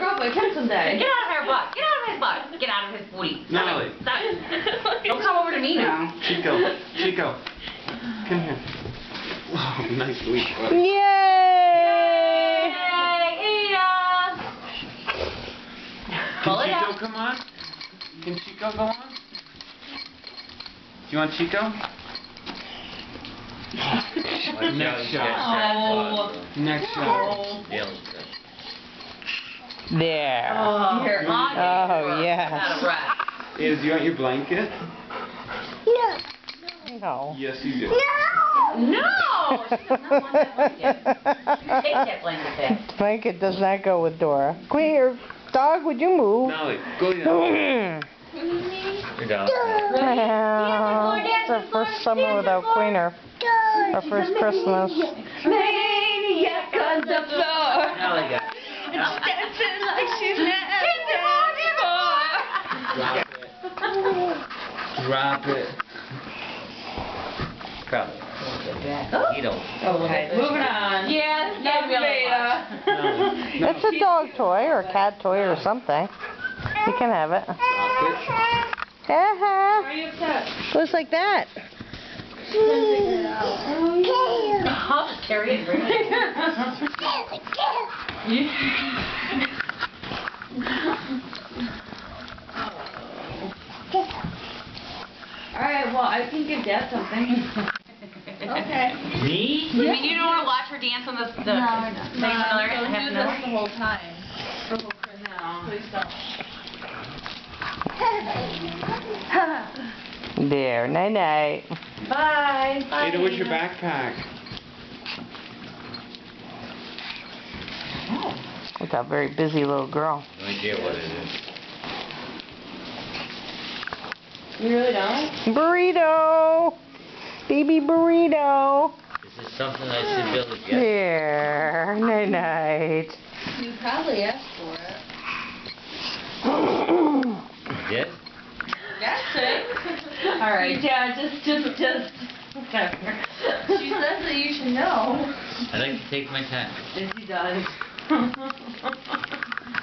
girl by Texan Day. Get out of her butt. Get out of his butt. Get out of his booty. Natalie. Stop it. Don't come over to me now. Chico. Chico. Come here. Oh, nice sweet butt. Yay! Yay, Ada. Pull Can it Chico up. come on? Can Chico go on? Do you want Chico? Next shot. Oh. Next shot. There. Oh, here, Oh, yes. Out of breath. Ada, do you want your blanket? No. Yes, you do. No! She does not want that blanket. You take that blanket back. Blanket does not go with Dora. Queer dog, would you move? Natalie, go down. You're down. It's our first summer without Queener. Our first Christmas. Maniac on the floor. Natalie got it. Dancing like she's never before. Drop it. Probably. You don't. Okay, moving on. Yeah, that's Beta. It's a dog toy or a cat toy or something. You can have it. Why are you upset? Goes like that. I'll just carry it and bring it. Alright, well, I can give Dad something. Okay. Me? You mean you don't want to watch her dance on the thing Miller? Don't Half do an this hour? the whole time. No. Please don't. There. Night night. Bye. Bye. Ada, where's your backpack? Look a very busy little girl. No idea what it is. You really don't? Burrito. Baby burrito. Is this something I should be able to get? There. Night night. You probably asked for it. You did? That's it. Alright. Yeah, just. Whatever. She says that you should know. I like to take my time. And she does.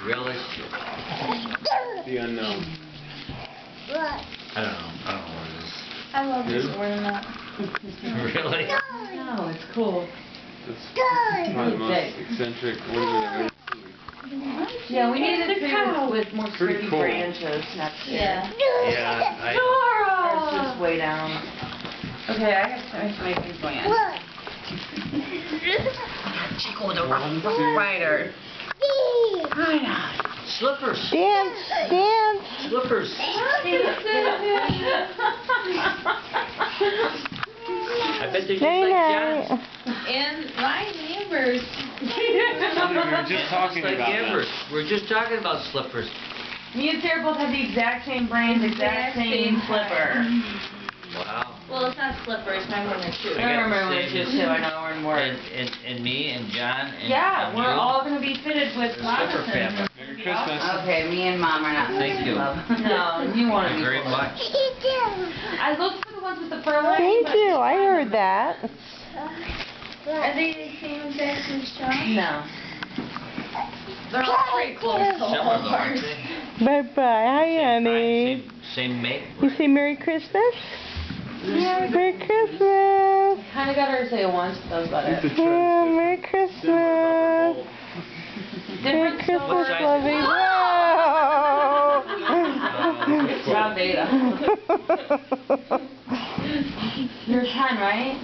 Realistic. The unknown. I don't know what it is. I love this Good? ornament. Really? No, it's cool. That's probably the most eccentric ornament I've ever seen. Yeah, we needed a tree with more Pretty sturdy cool. branches, not Yeah. Yeah, Or it's just way down. Okay, I have to make things going on. Chico the Rough Rider. Slippers. Dance. Dance. Slippers. I bet they're just Night like night. John's. And my neighbors. Something we were just talking Like about. Amber's. We're just talking about slippers. Me and Sarah both have the exact same brains, exact same slipper. Wow. Well, it's not slippers, my women shoes. I I got remember the my same- shoes too, I know, we're in work. And me and John and Yeah, and we're you. all gonna be fitted with The slipper moccasins. family. Merry Christmas. Okay, me and Mom are not Thank you. No, you wanna Thank be you very cool. much. I looked for the ones with the fur lining, Thank but you. I heard that. Are they the same exact as John? no. They're all pretty close to Some of them, aren't they? Bye bye. Hi, Same honey. kind, same make. You say Merry Christmas? Merry Christmas. Kinda got her to say it once, that was about I think it. the trend's Oh, different. Merry Christmas. Merry Different Christmas, story. lovey. Good job, Beta. You're 10, right?